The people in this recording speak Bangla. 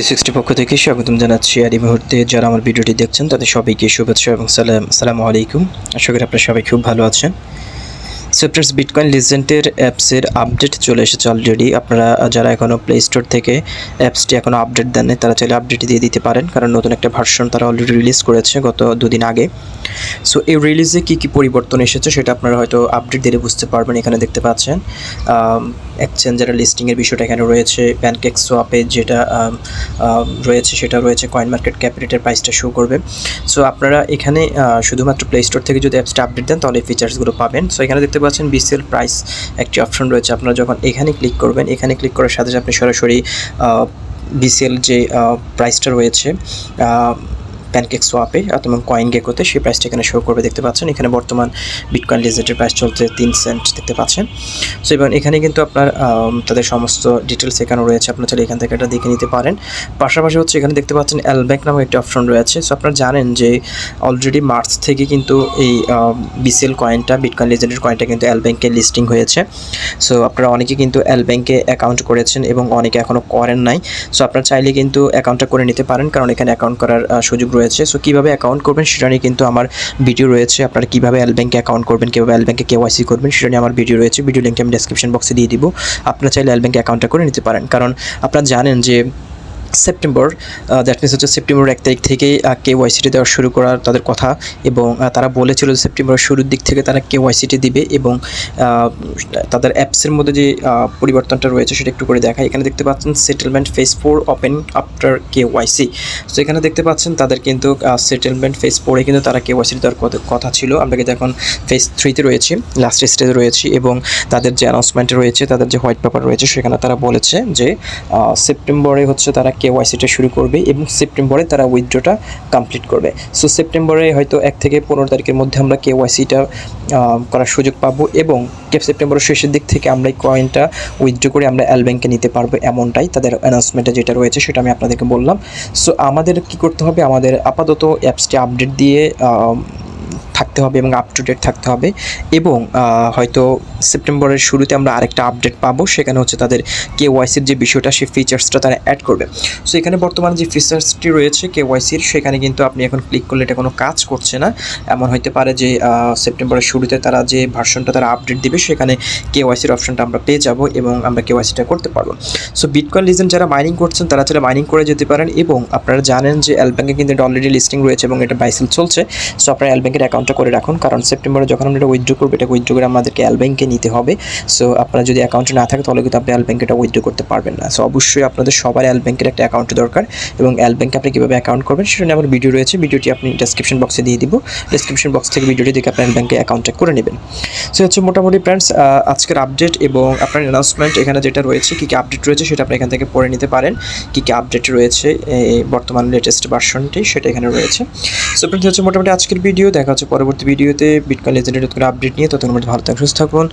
360 পক্ষ থেকে স্বাগতম জানাচ্ছি। আর এই মুহূর্তে যারা আমার ভিডিওটি দেখছেন তাদের সবাইকে শুভেচ্ছা এবং আসসালামু আলাইকুম। আশা করি আপনারা সবাই খুব ভালো আছেন। সো ফ্রেন্ডস, বিটকয়েন লিজেন্ডের অ্যাপসের আপডেট চলে এসেছে অলরেডি। আপনারা যারা এখনও প্লে স্টোর থেকে অ্যাপসটি এখনও আপডেট দেননি তারা চাইলে আপডেট দিয়ে দিতে পারেন, কারণ নতুন একটা ভার্সন তারা অলরেডি রিলিজ করেছে গত দুদিন আগে। সো এই রিলিজে কী কী পরিবর্তন এসেছে সেটা আপনারা হয়তো আপডেট দিলে বুঝতে পারবেন। এখানে দেখতে পাচ্ছেন এক্সচেঞ্জারের লিস্টিংয়ের বিষয়টা এখানে রয়েছে। প্যানকেক সোয়াপে যেটা রয়েছে সেটা রয়েছে। কয়েন মার্কেট ক্যাপিটালের প্রাইসটা শো করবে। সো আপনারা এখানে শুধুমাত্র প্লে স্টোর থেকে যদি অ্যাপসটা আপডেট দেন তাহলে এই ফিচার্সগুলো পাবেন। সো এখানে দেখতে পাচ্ছেন বিসেল প্রাইস একটি অপশন রয়েছে। আপনারা যখন এখানে ক্লিক করবেন, এখানে ক্লিক করার সাথে সাথে আপনি সরাসরি বিসেল যে প্রাইসটা রয়েছে প্যানকেক সোয়াপে এবং কয়েন গেকোতে সেই প্রাইসটা এখানে শো করবে। দেখতে পাচ্ছেন এখানে বর্তমান বিটকয়েন লিজেন্ডের প্রাইস চলছে 3 সেন্ট দেখতে পাচ্ছেন। সো এবং এখানে কিন্তু আপনার তাদের সমস্ত ডিটেলস এখানে রয়েছে। আপনারা চাইলে এখান থেকে এটা দেখে নিতে পারেন। পাশাপাশি হচ্ছে এখানে দেখতে পাচ্ছেন Lbank নামে একটি অপশন রয়েছে। সো আপনারা জানেন যে অলরেডি মার্চ থেকে কিন্তু এই বিসেল কয়েনটা, বিটকয়েন লিজেন্ডের কয়েনটা কিন্তু Lbank-এ লিস্টিং হয়েছে। সো আপনারা অনেকে কিন্তু Lbank-এ অ্যাকাউন্ট করেছেন এবং অনেকে এখনও করেন নাই। সো আপনারা চাইলে কিন্তু অ্যাকাউন্টটা করে নিতে পারেন, কারণ এখানে অ্যাকাউন্ট করার সুযোগ রয়েছে। সো কীভাবে অ্যাকাউন্ট করবেন সেটা নিয়ে কিন্তু আমার ভিডিও রয়েছে। আপনারা কীভাবে Lbank-এ অ্যাকাউন্ট করবেন, কীভাবে Lbank-এ KYC করবেন সেটা নিয়ে আমার ভিডিও রয়েছে। ভিডিও লিঙ্কটা আমি ডেসক্রিপশন বক্সে দিয়ে দিব। আপনারা চাইলে Lbank-এ অ্যাকাউন্টটা করে নিতে পারেন, কারণ আপনারা জানেন যে সেপ্টেম্বর, দ্যাট মিনস হচ্ছে সেপ্টেম্বর 1 তারিখ থেকেই KYCটি দেওয়া শুরু করার তাদের কথা, এবং তারা বলেছিল যে সেপ্টেম্বরের শুরুর দিক থেকে তারা KYCটি দিবে। এবং তাদের অ্যাপসের মধ্যে যে পরিবর্তনটা রয়েছে সেটা একটু করে দেখায়। এখানে দেখতে পাচ্ছেন settlement phase 4 open after KYC। So এখানে দেখতে পাচ্ছেন তাদের কিন্তু সেটেলমেন্ট ফেজ 4-এ কিন্তু তারা KYC দেওয়ার কথা ছিল। আমরা কিন্তু এখন ফেজ 3-তে রয়েছি, লাস্ট স্টেজে রয়েছি, এবং তাদের যে অ্যানাউন্সমেন্ট রয়েছে, তাদের যে হোয়াইট পেপার রয়েছে সেখানে তারা বলেছে যে সেপ্টেম্বরে হচ্ছে তারা KYCটা শুরু করবে এবং সেপ্টেম্বরে তারা উইথড্রটা কমপ্লিট করবে। সো সেপ্টেম্বরে হয়তো 1 থেকে 15 তারিখের মধ্যে আমরা KYCটা করার সুযোগ পাবো, এবং সেপ্টেম্বরের শেষের দিক থেকে আমরা এই কয়েনটা উইথড্র করে আমরা Lbank-এ নিতে পারবো, এমনটাই তাদের অ্যানাউন্সমেন্টে যেটা রয়েছে সেটা আমি আপনাদেরকে বললাম। সো আমাদের কি করতে হবে, আমাদের আপাতত অ্যাপসটি আপডেট দিয়ে থাকতে হবে এবং আপ টু ডেট থাকতে হবে, এবং হয়তো সেপ্টেম্বরের শুরুতে আমরা আরেকটা আপডেট পাবো। সেখানে হচ্ছে তাদের KYCর যে বিষয়টা, সেই ফিচার্সটা তারা অ্যাড করবে। সো এখানে বর্তমানে যে ফিচার্সটি রয়েছে KYCর, সেখানে কিন্তু আপনি এখন ক্লিক করলে এটা কোনো কাজ করছে না। এমন হতে পারে যে সেপ্টেম্বরের শুরুতে তারা যে ভার্সনটা তারা আপডেট দিবে সেখানে KYCর অপশনটা আমরা পেয়ে যাব এবং আমরা KYCটা করতে পারবো। সো বিটকয়েন লিজেন্ড যারা মাইনিং করছেন তারা চাইলে মাইনিং করে যেতে পারেন, এবং আপনারা জানেন যে Lbank-এ কিন্তু এটা অলরেডি লিস্টিং রয়েছে এবং এটা বাইসেল চলছে। সো আপনারা Lbank-এর অ্যাকাউন্টটা করে রাখুন, কারণ সেপ্টেম্বরে যখন আমরা এটা উইথড্র করবো, এটা উইথড্র করে আমাদেরকে Lbank-এ নিতে হবে। সো আপনারা যদি অ্যাকাউন্ট না থাকে তাহলে কিন্তু আপনি Lbank-এ এটা উইথড্র করতে পারবেন না। সো অবশ্যই আপনাদের সবার Lbank-এর একটা অ্যাকাউন্ট দরকার, এবং Lbank-এ আপনি কীভাবে অ্যাকাউন্ট করবেন সেটা নিয়ে আমার ভিডিও রয়েছে। ভিডিওটি আপনি ডেসক্রিপশন বক্সে দিয়ে দিব। ডেসক্রিপশন বক্স থেকে ভিডিওটি দেখে আপনি Lbank-এ অ্যাকাউন্টটা করে নেবেন। সো হচ্ছে মোটামুটি ফ্রেন্ডস আজকের আপডেট এবং আপনার অ্যানাউন্সমেন্ট এখানে যেটা রয়েছে, কী কী আপডেট রয়েছে সেটা আপনি এখান থেকে পড়ে নিতে পারেন। কী কী আপডেট রয়েছে বর্তমান লেটেস্ট ভার্সনটি সেটা এখানে রয়েছে। সো ফ্রেন্ডস হচ্ছে মোটামুটি আজকের ভিডিও। দেখা হচ্ছে পরবর্তী ভিডিওতে বিটকয়েন লিজেন্ডের নতুন আপডেট নিয়ে। ততক্ষণ ভালো থাকুন, সুস্থ থাকুন।